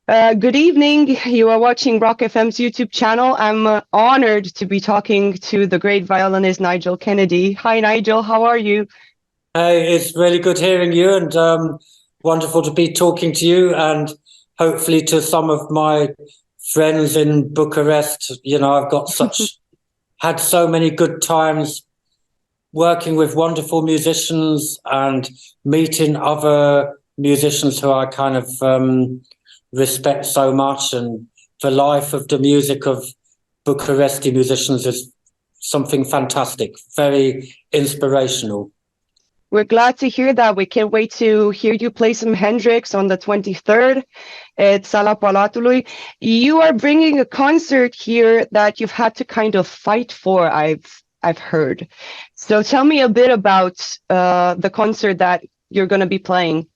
Good evening. You are watching Rock FM's YouTube channel. I'm honored to be talking to the great violinist Nigel Kennedy. Hi, Nigel. How are you? Hey, it's really good hearing you, and wonderful to be talking to you, and hopefully to some of my friends in Bucharest. You know, I've got had so many good times working with wonderful musicians and meeting other musicians who I kind of respect so much, and the life of the music of Bucharesti musicians is something fantastic, very inspirational. We're glad to hear that. We can't wait to hear you play some Hendrix on the 23rd at Sala Palatului. You are bringing a concert here that you've had to kind of fight for, I've heard. So tell me a bit about the concert that you're going to be playing.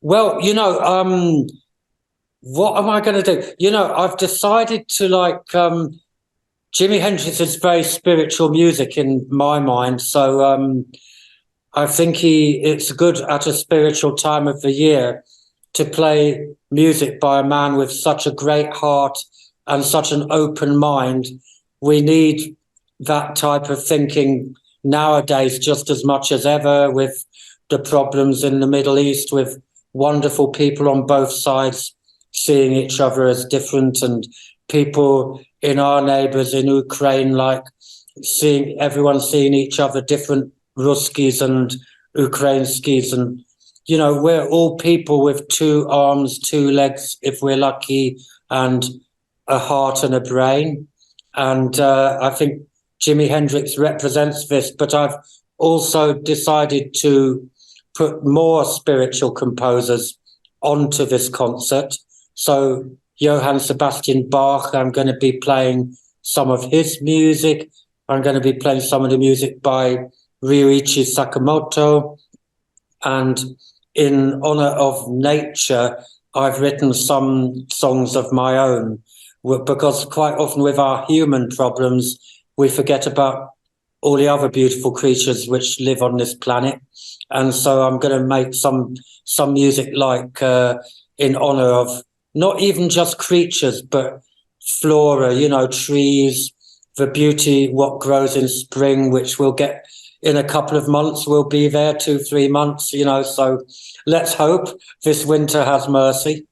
Well, you know, what am I going to do? You know, I've decided to Jimi Hendrix is very spiritual music in my mind. So I think it's good at a spiritual time of the year to play music by a man with such a great heart and such an open mind. We need that type of thinking nowadays just as much as ever, with the problems in the Middle East, with wonderful people on both sides seeing each other as different, and people in our neighbors in Ukraine, like everyone seeing each other different, Ruskis and Ukrainskis. And, you know, we're all people with two arms, two legs, if we're lucky, and a heart and a brain. And I think Jimi Hendrix represents this, but I've also decided to put more spiritual composers onto this concert. So Johann Sebastian Bach, I'm going to be playing some of his music. I'm going to be playing some of the music by Ryuichi Sakamoto. And in honor of nature, I've written some songs of my own, because quite often with our human problems, we forget about all the other beautiful creatures which live on this planet. And so I'm going to make some music like in honor of not even just creatures, but flora, you know, trees, the beauty, what grows in spring, which we'll get in a couple of months. We'll be there 2-3 months, you know, so let's hope this winter has mercy.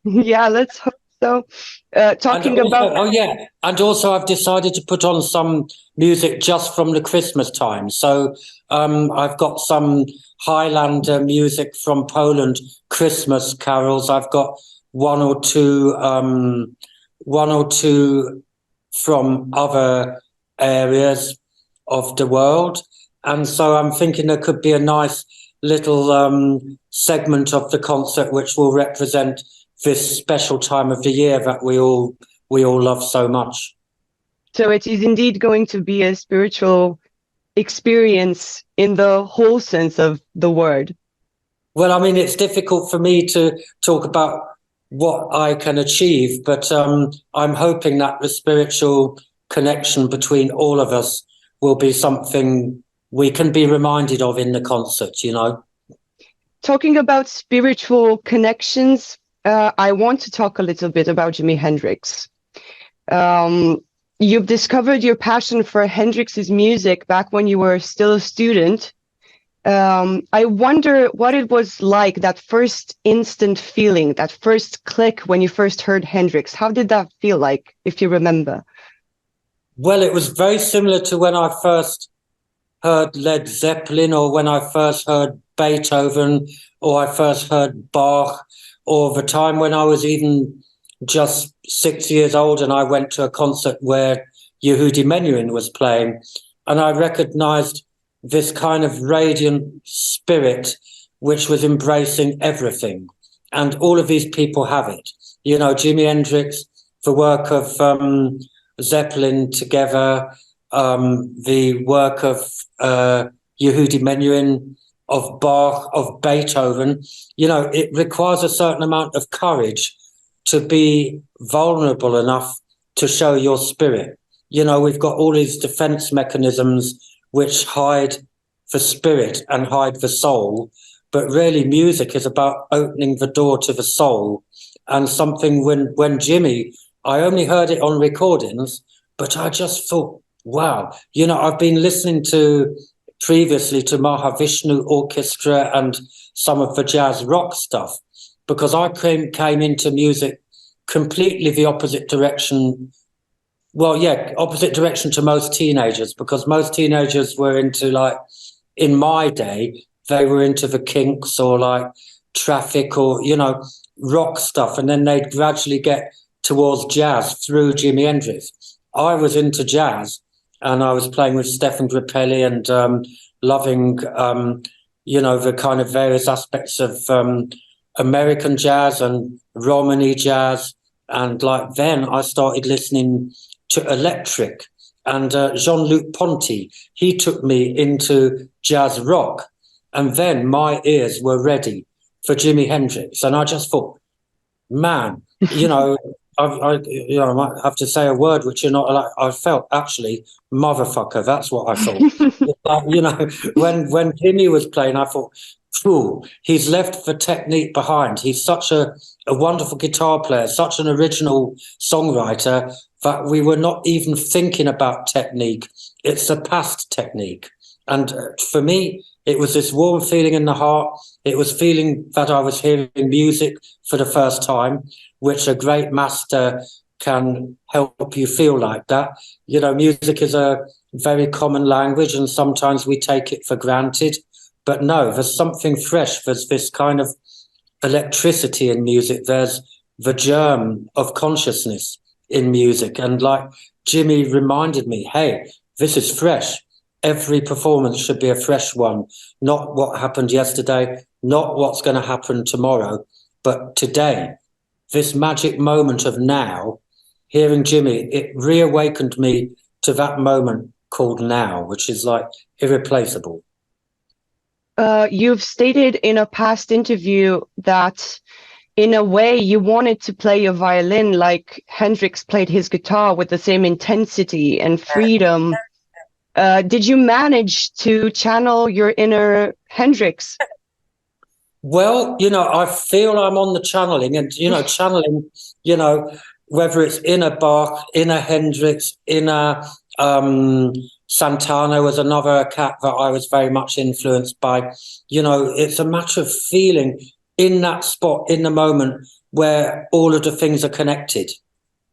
Yeah, let's hope so. And also I've decided to put on some music just from the Christmas time. So I've got some Highlander music from Poland, Christmas carols. I've got one or two from other areas of the world. And so I'm thinking there could be a nice little segment of the concert which will represent this special time of the year that we all love so much. So it is indeed going to be a spiritual experience in the whole sense of the word. Well, I mean, it's difficult for me to talk about what I can achieve, but I'm hoping that the spiritual connection between all of us will be something we can be reminded of in the concert, you know. Talking about spiritual connections, I want to talk a little bit about Jimi Hendrix. You've discovered your passion for Hendrix's music back when you were still a student. I wonder what it was like, that first instant feeling, that first click when you first heard Hendrix. How did that feel like, if you remember? Well, it was very similar to when I first heard Led Zeppelin, or when I first heard Beethoven, or I first heard Bach, or the time when I was even just 6 years old and I went to a concert where Yehudi Menuhin was playing, and I recognized this kind of radiant spirit which was embracing everything. And all of these people have it. You know, Jimi Hendrix, the work of Zeppelin together, the work of Yehudi Menuhin, of Bach, of Beethoven. You know, it requires a certain amount of courage to be vulnerable enough to show your spirit. You know, we've got all these defense mechanisms which hide the spirit and hide the soul, but really music is about opening the door to the soul. And something when Jimmy, I only heard it on recordings, but I just thought, wow, you know, I've been listening to previously to Mahavishnu Orchestra and some of the jazz rock stuff, because I came into music completely the opposite direction. Well, yeah, opposite direction to most teenagers, because most teenagers were into, like, in my day, they were into the Kinks or like Traffic or, you know, rock stuff. And then they'd gradually get towards jazz through Jimi Hendrix. I was into jazz and I was playing with Stefan Grappelli and loving, you know, the kind of various aspects of American jazz and Romani jazz. And like then I started listening to electric, and Jean-Luc Ponty, he took me into jazz rock, and then my ears were ready for Jimi Hendrix. And I just thought, man, you know, I might have to say a word which you're not like. I felt actually, motherfucker. That's what I thought. Like, you know, when Jimmy was playing, I thought, phew, he's left the technique behind. He's such a wonderful guitar player, such an original songwriter that we were not even thinking about technique. It surpassed technique. And for me, it was this warm feeling in the heart. It was feeling that I was hearing music for the first time, which a great master can help you feel like that. You know, music is a very common language and sometimes we take it for granted. But no, there's something fresh. There's this kind of electricity in music. There's the germ of consciousness in music. And like Jimmy reminded me, hey, this is fresh. Every performance should be a fresh one, not what happened yesterday, not what's going to happen tomorrow, but today. This magic moment of now, hearing Jimmy, it reawakened me to that moment called now, which is like irreplaceable. You've stated in a past interview that in a way you wanted to play a violin like Hendrix played his guitar, with the same intensity and freedom. Did you manage to channel your inner Hendrix? Well, you know, I feel I'm on the channeling, and, you know, channeling, you know, whether it's inner Bach, inner Hendrix, inner Santana was another cat that I was very much influenced by. You know, it's a matter of feeling in that spot, in the moment where all of the things are connected,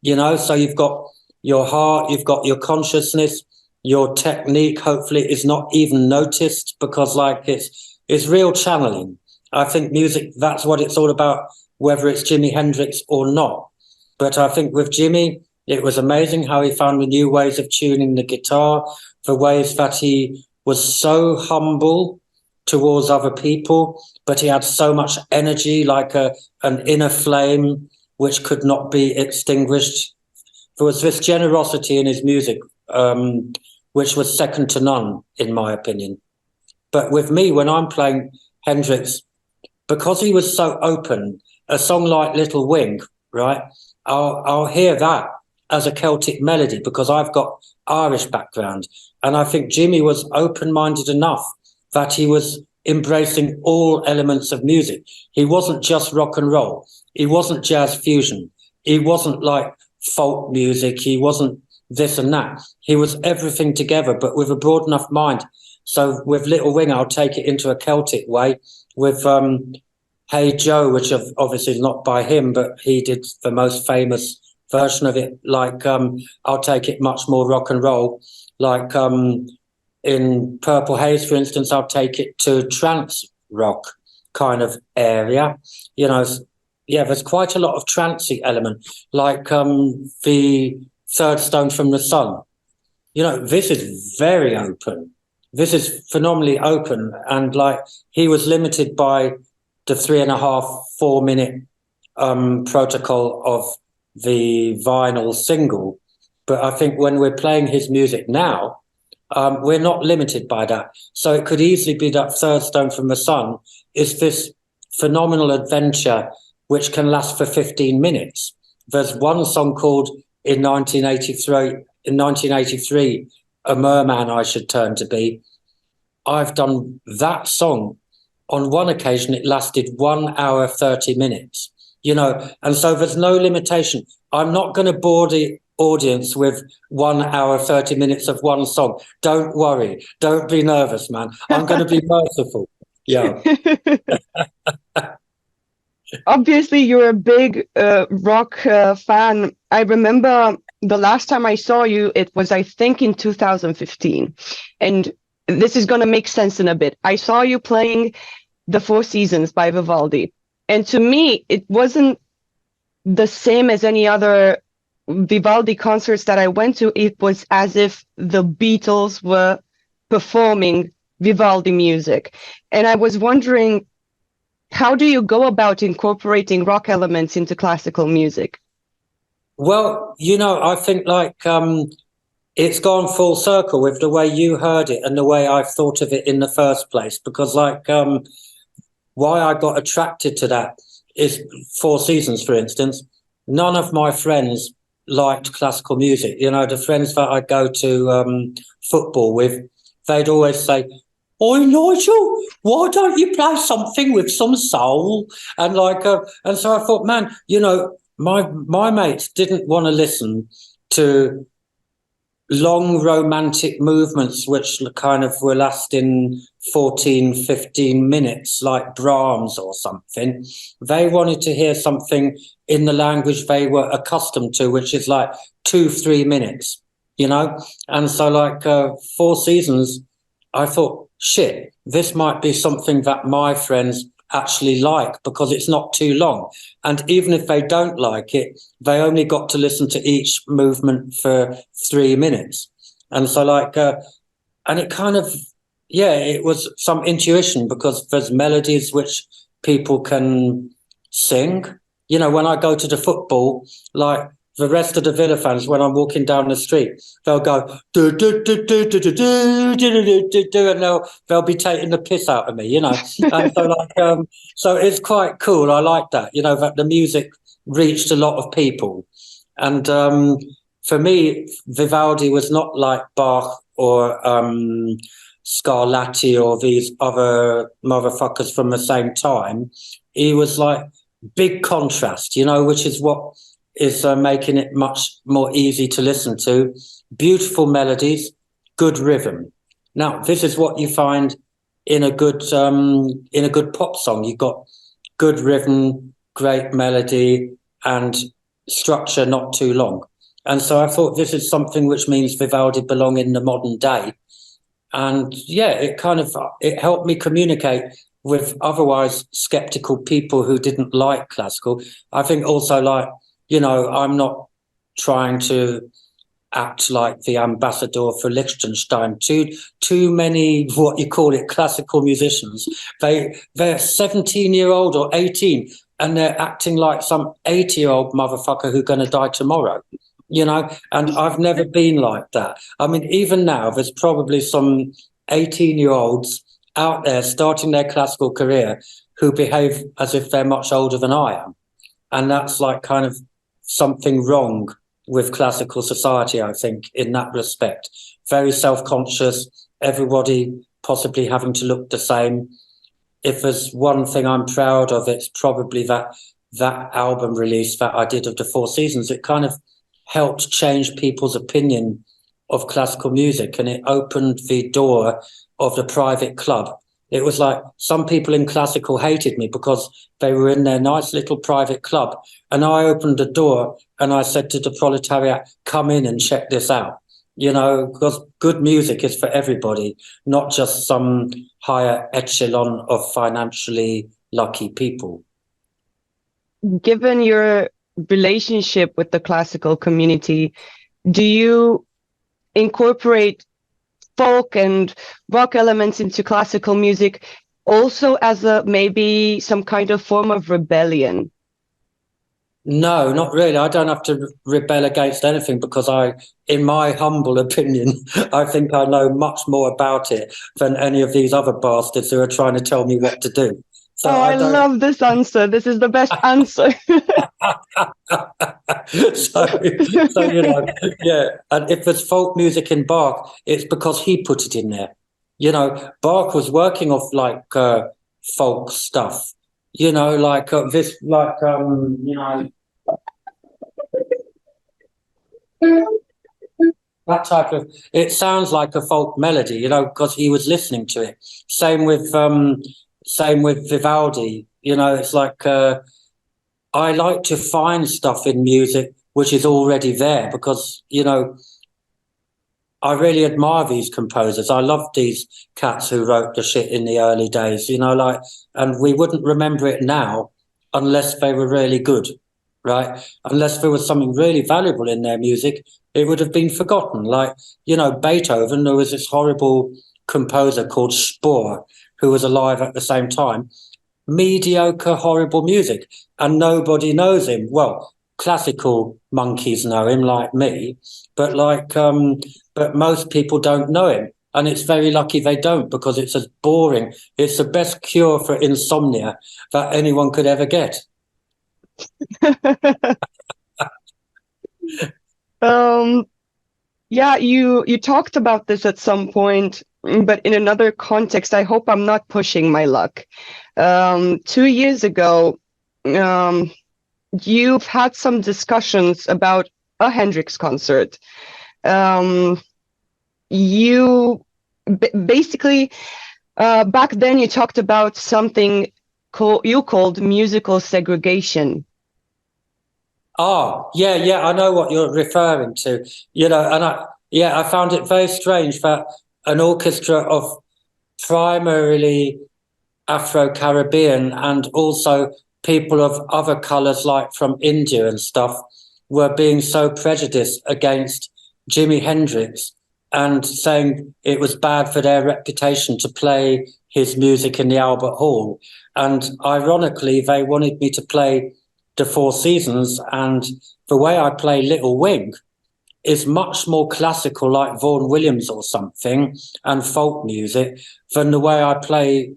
you know, so you've got your heart, you've got your consciousness, your technique hopefully is not even noticed, because like it's real channeling. I think music, that's what it's all about, whether it's Jimi Hendrix or not. But I think with Jimmy, it was amazing how he found the new ways of tuning the guitar, the ways that he was so humble towards other people, but he had so much energy, like an inner flame which could not be extinguished. There was this generosity in his music, which was second to none, in my opinion. But with me, when I'm playing Hendrix, because he was so open, a song like Little Wing, right, I'll hear that as a Celtic melody because I've got Irish background. And I think Jimmy was open-minded enough that he was embracing all elements of music. He wasn't just rock and roll. He wasn't jazz fusion. He wasn't like folk music. He wasn't this and that. He was everything together, but with a broad enough mind. So with Little Wing, I'll take it into a Celtic way. With Hey Joe, which obviously is not by him, but he did the most famous version of it. Like I'll take it much more rock and roll. Like in Purple Haze, for instance, I'll take it to trance rock kind of area. You know, yeah, there's quite a lot of trancey element. Like the Third Stone from the Sun. You know, this is very open. This is phenomenally open, and like he was limited by the 3.5-4 minute protocol of the vinyl single. But I think when we're playing his music now, we're not limited by that. So it could easily be that Third Stone from the Sun is this phenomenal adventure which can last for 15 minutes. There's one song called in 1983, A Merman I Should Turn to Be. I've done that song on one occasion, it lasted 1 hour, 30 minutes, and so there's no limitation. I'm not going to bore the audience with 1 hour, 30 minutes of one song. Don't worry. Don't be nervous, man. I'm going to be merciful. Yeah. Obviously, you're a big rock fan. I remember the last time I saw you, it was, I think, in 2015. And this is going to make sense in a bit. I saw you playing The Four Seasons by Vivaldi. And to me, it wasn't the same as any other Vivaldi concerts that I went to. It was as if the Beatles were performing Vivaldi music. And I was wondering, how do you go about incorporating rock elements into classical music? Well, I think it's gone full circle with the way you heard it and the way I've thought of it in the first place. Because why I got attracted to that is Four Seasons, for instance. None of my friends liked classical music. The friends that I go to football with, they'd always say, "Oh, Nigel, why don't you play something with some soul?" And and so I thought, man, my mates didn't want to listen to long romantic movements which kind of were lasting 14, 15 minutes, like Brahms or something. They wanted to hear something in the language they were accustomed to, which is 2-3 minutes, And so Four Seasons, I thought, shit, this might be something that my friends actually like because it's not too long. And even if they don't like it, they only got to listen to each movement for 3 minutes. And so and it kind of, it was some intuition because there's melodies which people can sing. When I go to the football, the rest of the Villa fans, when I'm walking down the street, they'll go do do do do do do do do do do, and they'll be taking the piss out of me, And so so it's quite cool. I like that, that the music reached a lot of people. And for me, Vivaldi was not like Bach or Scarlatti or these other motherfuckers from the same time. He was big contrast, which is what is making it much more easy to listen to. Beautiful melodies, good rhythm. Now, this is what you find in a good pop song. You've got good rhythm, great melody, and structure not too long. And so I thought this is something which means Vivaldi belong in the modern day. And it helped me communicate with otherwise skeptical people who didn't like classical. I think also I'm not trying to act like the ambassador for Liechtenstein. Too many, what you call it, classical musicians. They're 17-year-old or 18, and they're acting like some 80-year-old motherfucker who's going to die tomorrow. And I've never been like that. I mean, even now, there's probably some 18-year-olds out there starting their classical career who behave as if they're much older than I am. And that's kind of something wrong with classical society, I think, in that respect. Very self-conscious, everybody possibly having to look the same. If there's one thing I'm proud of, it's probably that album release that I did of the Four Seasons. It kind of helped change people's opinion of classical music, and it opened the door of the private club. It was some people in classical hated me because they were in their nice little private club. And I opened the door and I said to the proletariat, come in and check this out. Because good music is for everybody, not just some higher echelon of financially lucky people. Given your relationship with the classical community, do you incorporate folk and rock elements into classical music also as maybe some kind of form of rebellion? No, not really. I don't have to rebel against anything because in my humble opinion, I think I know much more about it than any of these other bastards who are trying to tell me what to do. So I love this answer. This is the best answer. And if there's folk music in Bach, it's because he put it in there. Bach was working off folk stuff, you know, like this, like, you know, that type of, it sounds like a folk melody, you know, because he was listening to it. Same with Vivaldi, you know, it's like, I like to find stuff in music which is already there because, you know, I really admire these composers. I love these cats who wrote the shit in the early days, you know, like, and we wouldn't remember it now unless they were really good, right? Unless there was something really valuable in their music, it would have been forgotten. Like, you know, Beethoven, there was this horrible composer called Spohr who was alive at the same time. Mediocre, horrible music, and nobody knows him. Well, classical monkeys know him, like me, but like, but most people don't know him, and it's very lucky they don't because it's as boring. It's the best cure for insomnia that anyone could ever get. Yeah, you talked about this at some point, but in another context. I hope I'm not pushing my luck. 2 years ago, you've had some discussions about a Hendrix concert. You basically, back then you talked about something you called musical segregation. Oh, yeah, I know what you're referring to, you know, and I found it very strange that an orchestra of primarily Afro-Caribbean and also people of other colours, like from India and stuff, were being so prejudiced against Jimi Hendrix and saying it was bad for their reputation to play his music in the Albert Hall. And ironically, they wanted me to play the Four Seasons, and the way I play Little Wing is much more classical, like Vaughan Williams or something, and folk music, than the way I play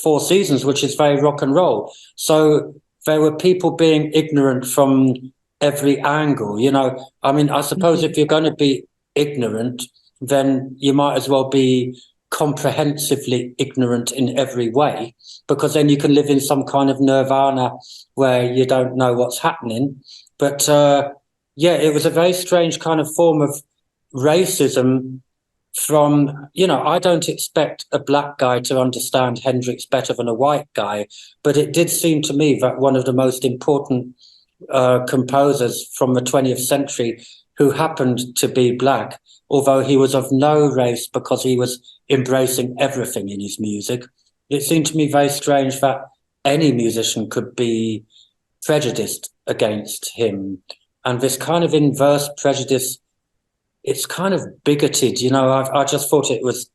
Four Seasons, which is very rock and roll. So there were people being ignorant from every angle, you know. I mean, I suppose if you're going to be ignorant, then you might as well be comprehensively ignorant in every way, because then you can live in some kind of nirvana where you don't know what's happening. But yeah, it was a very strange kind of form of racism from, you know, I don't expect a black guy to understand Hendrix better than a white guy, but it did seem to me that one of the most important composers from the 20th century who happened to be black, although he was of no race because he was embracing everything in his music, it seemed to me very strange that any musician could be prejudiced against him. And this kind of inverse prejudice, it's kind of bigoted, you know. I just thought it was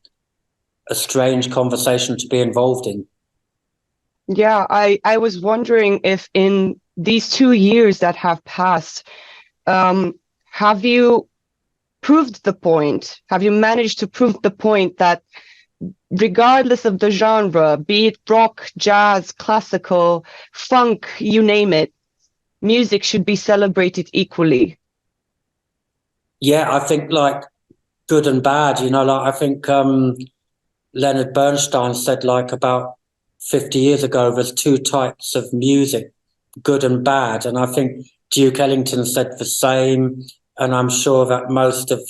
a strange conversation to be involved in. Yeah, I was wondering if in these 2 years that have passed, have you proved the point? Have you managed to prove the point that regardless of the genre, be it rock, jazz, classical, funk, you name it, music should be celebrated equally? Yeah, I think like good and bad, you know, like I think Leonard Bernstein said like about 50 years ago, there's two types of music, good and bad. And I think Duke Ellington said the same. And I'm sure that most of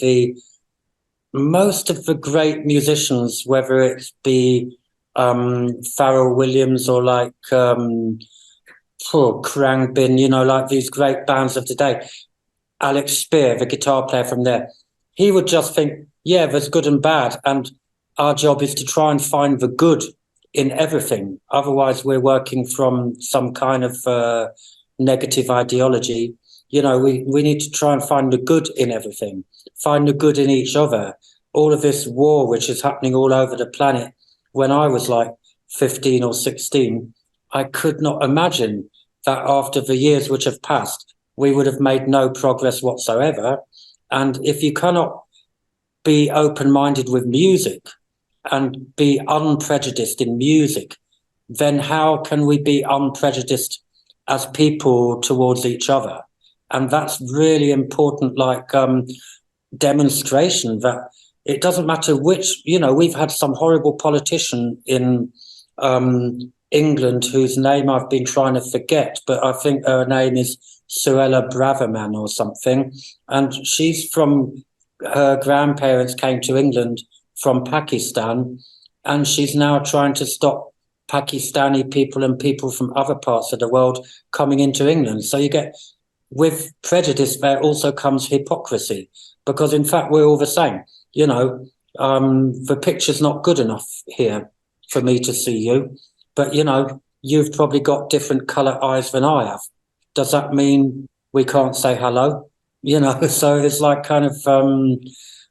the great musicians, whether it be Pharrell Williams or like Khruangbin, you know, like these great bands of today, Alex Spear, the guitar player from there, he would just think, yeah, there's good and bad, and our job is to try and find the good in everything. Otherwise, we're working from some kind of negative ideology. You know, we need to try and find the good in everything, find the good in each other. All of this war, which is happening all over the planet, when I was like 15 or 16, I could not imagine that after the years which have passed, we would have made no progress whatsoever. And if you cannot be open-minded with music and be unprejudiced in music, then how can we be unprejudiced as people towards each other? And that's really important, like demonstration that it doesn't matter which, you know, we've had some horrible politician in England, whose name I've been trying to forget, but I think her name is Suella Braverman or something. And she's from, her grandparents came to England from Pakistan, and she's now trying to stop Pakistani people and people from other parts of the world coming into England. So you get, with prejudice, there also comes hypocrisy, because in fact we're all the same. You know, the picture's not good enough here for me to see you, but you know, you've probably got different colour eyes than I have. Does that mean we can't say hello? You know, so it's like kind of,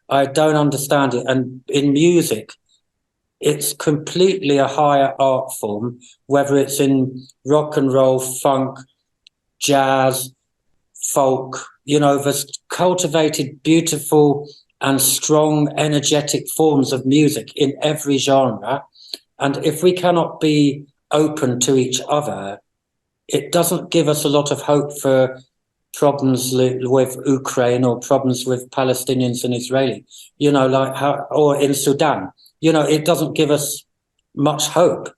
I don't understand it. And in music, it's completely a higher art form, whether it's in rock and roll, funk, jazz, folk. You know, there's cultivated, beautiful and strong, energetic forms of music in every genre. And if we cannot be open to each other, it doesn't give us a lot of hope for problems with Ukraine or problems with Palestinians and Israeli, you know, like how, or in Sudan. You know, it doesn't give us much hope.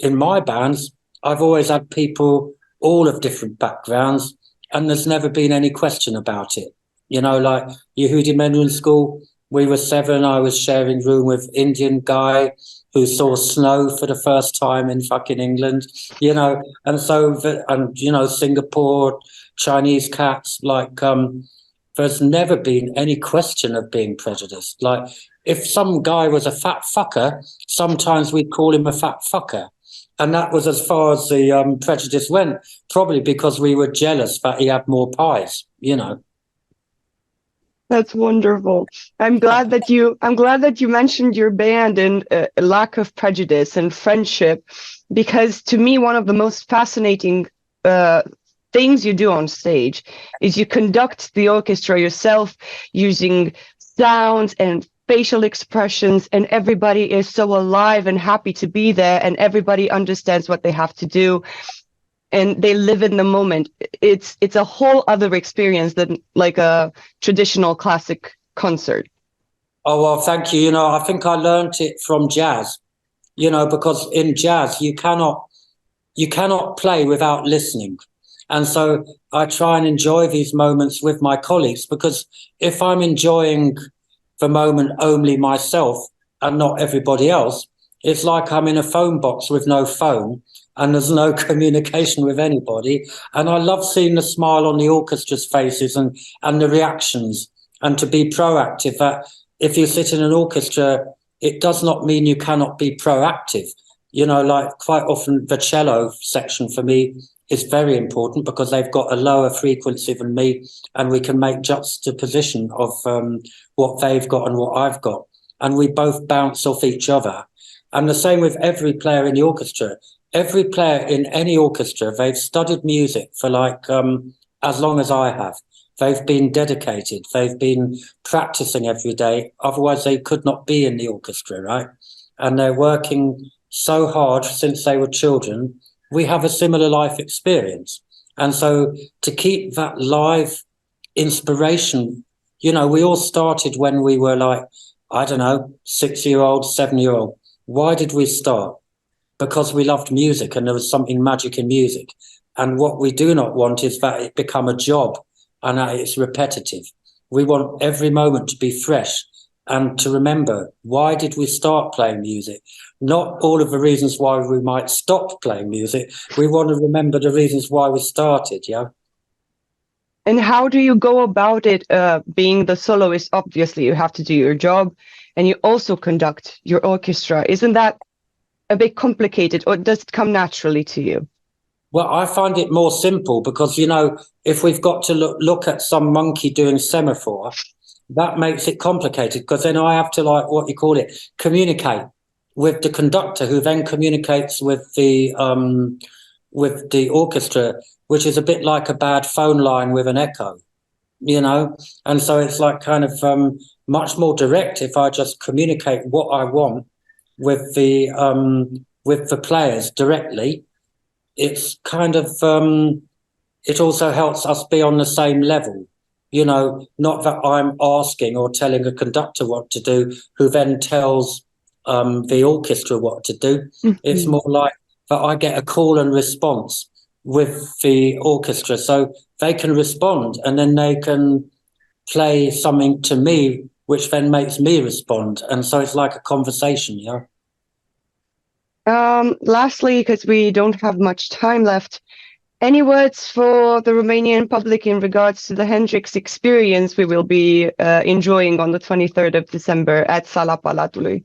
In my bands, I've always had people all of different backgrounds, and there's never been any question about it. You know, like Yehudi Mental School, we were 7, I was sharing room with Indian guy who saw snow for the first time in fucking England, you know, and so, and, you know, Singapore, Chinese cats, like, there's never been any question of being prejudiced. Like, if some guy was a fat fucker, sometimes we'd call him a fat fucker. And that was as far as the prejudice went, probably because we were jealous that he had more pies, you know. That's wonderful. I'm glad that you mentioned your band and lack of prejudice and friendship, because to me, one of the most fascinating things you do on stage is you conduct the orchestra yourself using sounds and facial expressions, and everybody is so alive and happy to be there, and everybody understands what they have to do, and they live in the moment. It's a whole other experience than like a traditional classic concert. Oh, well, thank you. You know, I think I learned it from jazz, you know, because in jazz, you cannot play without listening. And so I try and enjoy these moments with my colleagues, because if I'm enjoying the moment only myself and not everybody else, it's like I'm in a phone box with no phone and there's no communication with anybody. And I love seeing the smile on the orchestra's faces and the reactions, and to be proactive. That if you sit in an orchestra, it does not mean you cannot be proactive. You know, like quite often the cello section for me is very important, because they've got a lower frequency than me, and we can make juxtaposition of what they've got and what I've got, and we both bounce off each other. And the same with every player in the orchestra. Every player in any orchestra, they've studied music for like as long as I have. They've been dedicated. They've been practicing every day. Otherwise, they could not be in the orchestra, right? And they're working so hard since they were children. We have a similar life experience. And so to keep that live inspiration, you know, we all started when we were like, I don't know, 6-year-old, 7-year-old. Why did we start? Because we loved music, and there was something magic in music. And what we do not want is that it become a job and that it's repetitive. We want every moment to be fresh and to remember, why did we start playing music? Not all of the reasons why we might stop playing music. We want to remember the reasons why we started, yeah? And how do you go about it? Being the soloist, obviously you have to do your job, and you also conduct your orchestra. Isn't that a bit complicated, or does it come naturally to you? Well, I find it more simple, because, you know, if we've got to look at some monkey doing semaphore, that makes it complicated, because then I have to, like, what you call it, communicate with the conductor, who then communicates with the orchestra, which is a bit like a bad phone line with an echo, you know? And so it's like kind of much more direct if I just communicate what I want with the players directly. It's kind of it also helps us be on the same level, you know, not that I'm asking or telling a conductor what to do, who then tells the orchestra what to do. Mm-hmm. It's more like but I get a call and response with the orchestra, so they can respond and then they can play something to me, which then makes me respond, and so it's like a conversation. Lastly, because we don't have much time left, any words for the Romanian public in regards to the Hendrix experience we will be enjoying on the 23rd of December at Sala Palatului?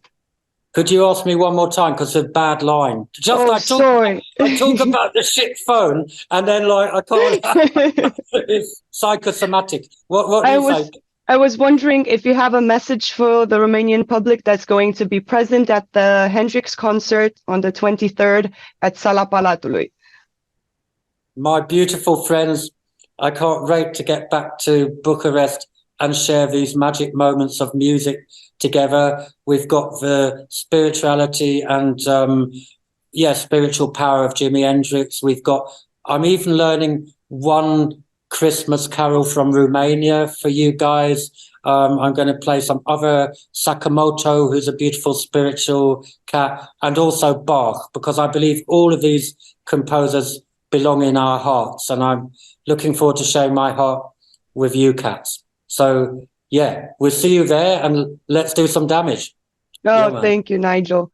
Could you ask me one more time, because of bad line? Sorry. I talk about the shit phone, and then like I can't. It's psychosomatic. What do you say? I was wondering if you have a message for the Romanian public that's going to be present at the Hendrix concert on the 23rd at Sala Palatului. My beautiful friends, I can't wait to get back to Bucharest and share these magic moments of music together. We've got the spirituality and spiritual power of Jimi Hendrix. I'm even learning one Christmas carol from Romania for you guys. I'm going to play some other Sakamoto, who's a beautiful spiritual cat, and also Bach, because I believe all of these composers belong in our hearts, and I'm looking forward to sharing my heart with you cats. So yeah, we'll see you there, and let's do some damage. Oh, thank you, Nigel.